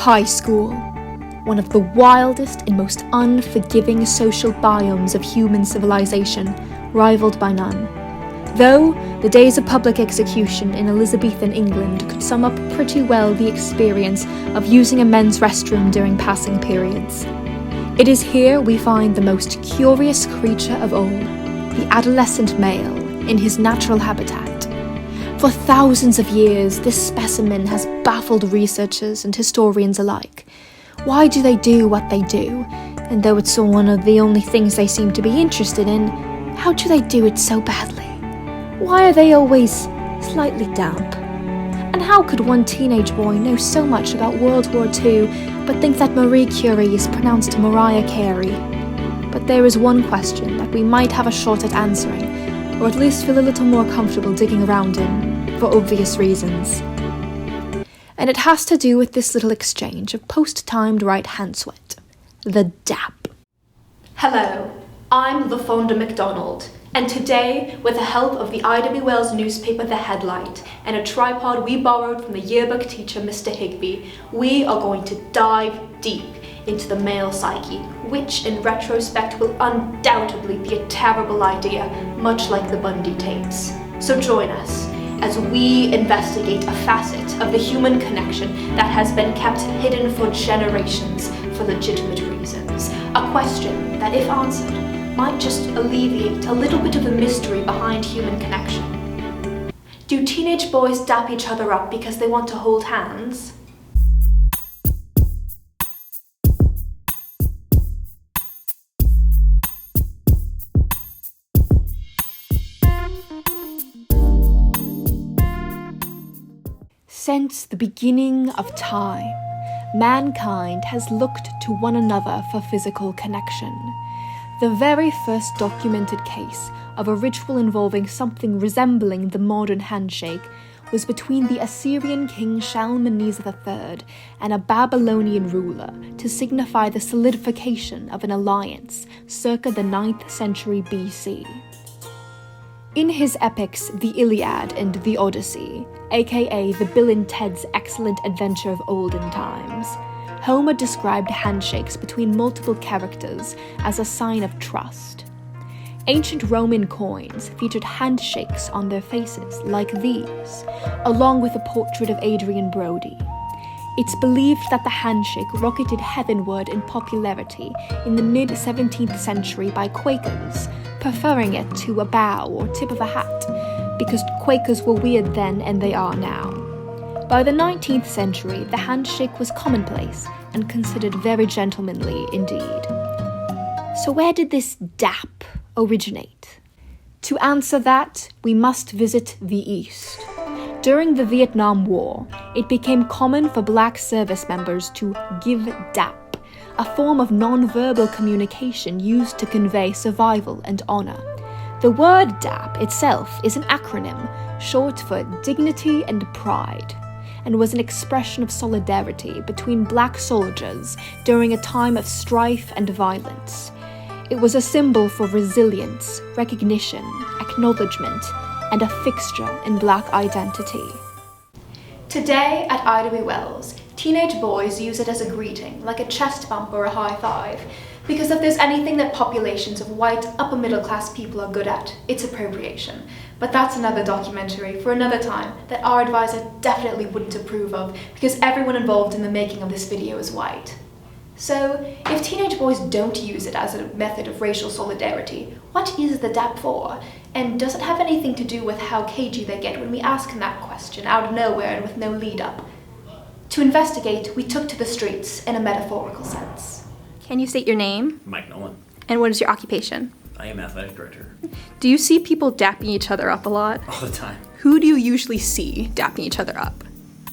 High school. One of the wildest and most unforgiving social biomes of human civilization, rivaled by none. Though the days of public execution in Elizabethan England could sum up pretty well the experience of using a men's restroom during passing periods. It is here we find the most curious creature of all, the adolescent male, in his natural habitat. For thousands of years, this specimen has baffled researchers and historians alike. Why do they do what they do? And though it's one of the only things they seem to be interested in, how do they do it so badly? Why are they always slightly damp? And how could one teenage boy know so much about World War II, but think that Marie Curie is pronounced Mariah Carey? But there is one question that we might have a shot at answering, or at least feel a little more comfortable digging around in, for obvious reasons. And it has to do with this little exchange of post-timed right-hand sweat. The DAP. Hello, I'm LaFonda McDonald, and today, with the help of the I.W. Wells newspaper The Headlight, and a tripod we borrowed from the yearbook teacher Mr. Higby, we are going to dive deep into the male psyche, which in retrospect will undoubtedly be a terrible idea, much like the Bundy tapes. So join us as we investigate a facet of the human connection that has been kept hidden for generations for legitimate reasons. A question that, if answered, might just alleviate a little bit of the mystery behind human connection. Do teenage boys dap each other up because they want to hold hands? Since the beginning of time, mankind has looked to one another for physical connection. The very first documented case of a ritual involving something resembling the modern handshake was between the Assyrian king Shalmaneser III and a Babylonian ruler to signify the solidification of an alliance circa the 9th century BC. In his epics The Iliad and The Odyssey, aka the Bill and Ted's Excellent Adventure of Olden Times, Homer described handshakes between multiple characters as a sign of trust. Ancient Roman coins featured handshakes on their faces, like these, along with a portrait of Adrian Brody. It's believed that the handshake rocketed heavenward in popularity in the mid-17th century by Quakers, preferring it to a bow or tip of a hat, because Quakers were weird then and they are now. By the 19th century, the handshake was commonplace and considered very gentlemanly indeed. So where did this DAP originate? To answer that, we must visit the East. During the Vietnam War, it became common for black service members to give DAP, a form of non-verbal communication used to convey survival and honor. The word DAP itself is an acronym, short for Dignity and Pride, and was an expression of solidarity between black soldiers during a time of strife and violence. It was a symbol for resilience, recognition, acknowledgement, and a fixture in black identity. Today at I.W. Wells, teenage boys use it as a greeting, like a chest bump or a high five, because if there's anything that populations of white, upper middle class people are good at, it's appropriation. But that's another documentary for another time that our advisor definitely wouldn't approve of, because everyone involved in the making of this video is white. So, if teenage boys don't use it as a method of racial solidarity, what is the DAP for? And does it have anything to do with how cagey they get when we ask them that question out of nowhere and with no lead up? To investigate, we took to the streets in a metaphorical sense. Can you state your name? Mike Nolan. And what is your occupation? I am athletic director. Do you see people dapping each other up a lot? All the time. Who do you usually see dapping each other up?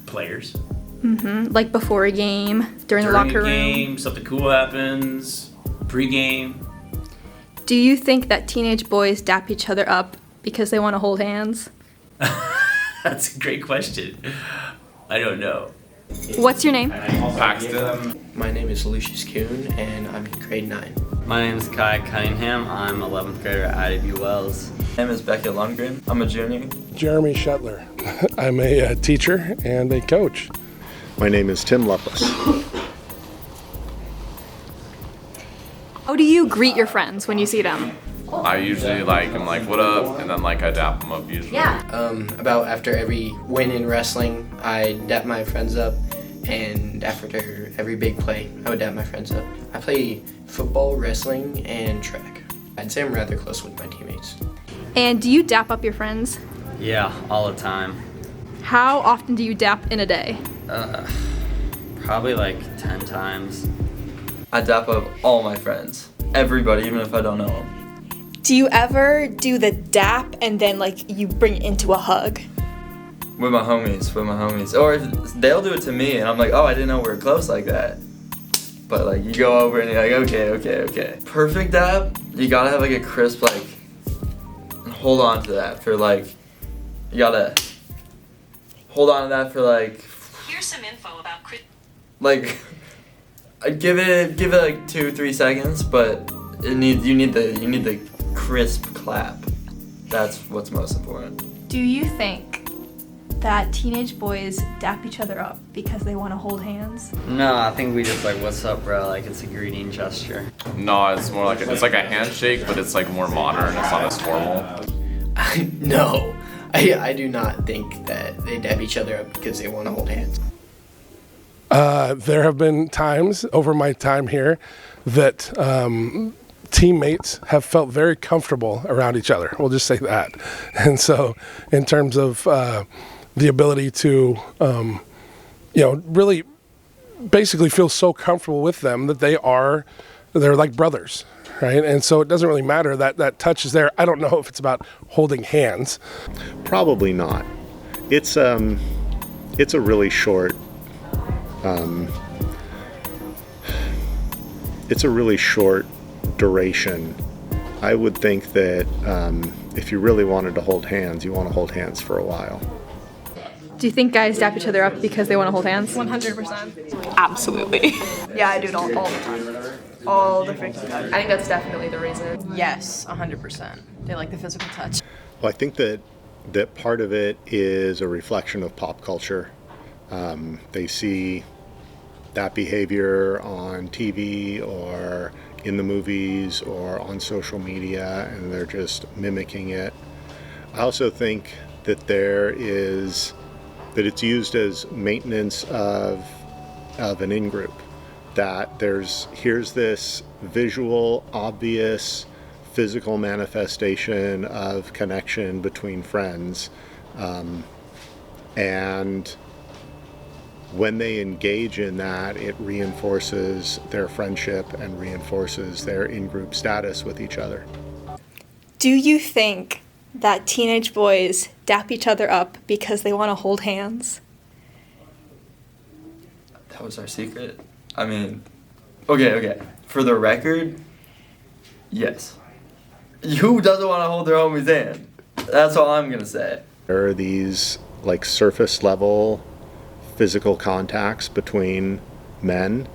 Players. Like before a game, during the locker room? During a game, something cool happens, pre-game. Do you think that teenage boys dap each other up because they want to hold hands? That's a great question. I don't know. What's your name? Paxton. My name is Lucius Kuhn, and I'm in grade 9. My name is Kai Cunningham. I'm 11th grader at I.W. Wells. My name is Becky Lundgren. I'm a junior. Jeremy Shetler. I'm a teacher and a coach. My name is Tim Lovelace. How do you greet your friends when you see them? I usually am like, what up? And then I dap them up usually. About after every win in wrestling, I dap my friends up, and after every big play, I would dap my friends up. I play football, wrestling, and track. I'd say I'm rather close with my teammates. And do you dap up your friends? Yeah, all the time. How often do you dap in a day? Probably like 10 times. I dap up all my friends. Everybody, even if I don't know them. Do you ever do the dap and then you bring it into a hug? With my homies. Or if they'll do it to me and I'm like, oh, I didn't know we were close like that. But you go over and you're like, okay. Perfect dap, you gotta have a crisp, hold on to that for you gotta hold on to that for Here's some info about Chris. I'd give it 2-3 seconds, but you need the crisp clap. That's what's most important. Do you think that teenage boys dap each other up because they want to hold hands? No, I think we just what's up, bro? It's a greeting gesture. No, it's more it's like a handshake, but it's more modern. It's not as formal. No, I do not think that they dap each other up because they want to hold hands. There have been times over my time here that teammates have felt very comfortable around each other. We'll just say that. And so in terms of the ability to, really basically feel so comfortable with them that they're like brothers, right? And so it doesn't really matter that touch is there. I don't know if it's about holding hands. Probably not. It's a really short duration. I would think that if you really wanted to hold hands, you want to hold hands for a while. Do you think guys dap each other up because they want to hold hands? 100%. Absolutely. Yeah, I do it all the time. All the freaking time. I think that's definitely the reason. Yes, 100%. They like the physical touch. Well, I think that part of it is a reflection of pop culture. They see that behavior on TV or in the movies or on social media, and they're just mimicking it. I also think that it's used as maintenance of an in-group, that here's this visual, obvious, physical manifestation of connection between friends, and when they engage in that, it reinforces their friendship and reinforces their in-group status with each other. Do you think that teenage boys dap each other up because they want to hold hands? That was our secret? I mean, okay. For the record, yes. Who doesn't want to hold their homie's hand? That's all I'm gonna say. There are these surface level physical contacts between men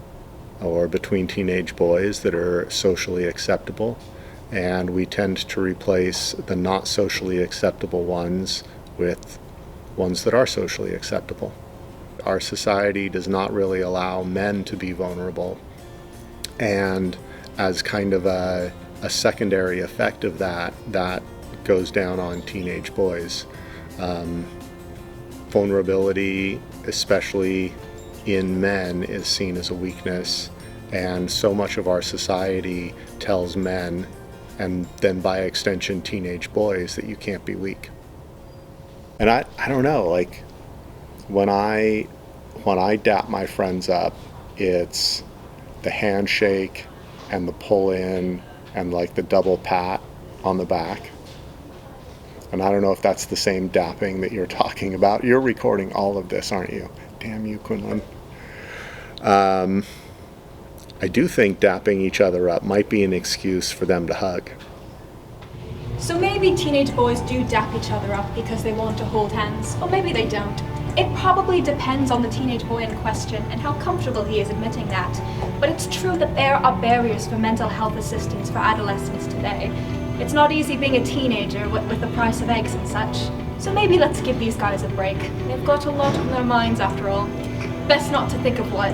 or between teenage boys that are socially acceptable, and we tend to replace the not socially acceptable ones with ones that are socially acceptable. Our society does not really allow men to be vulnerable, and as kind of a secondary effect of that goes down on teenage boys. Vulnerability, especially in men, is seen as a weakness, and so much of our society tells men, and then by extension teenage boys, that you can't be weak. And I don't know, when I dap my friends up, it's the handshake and the pull in and the double pat on the back. And I don't know if that's the same dapping that you're talking about. You're recording all of this, aren't you? Damn you, Quinlan. I do think dapping each other up might be an excuse for them to hug. So maybe teenage boys do dap each other up because they want to hold hands, or maybe they don't. It probably depends on the teenage boy in question and how comfortable he is admitting that. But it's true that there are barriers for mental health assistance for adolescents today. It's not easy being a teenager with the price of eggs and such. So maybe let's give these guys a break. They've got a lot on their minds after all. best not to think of what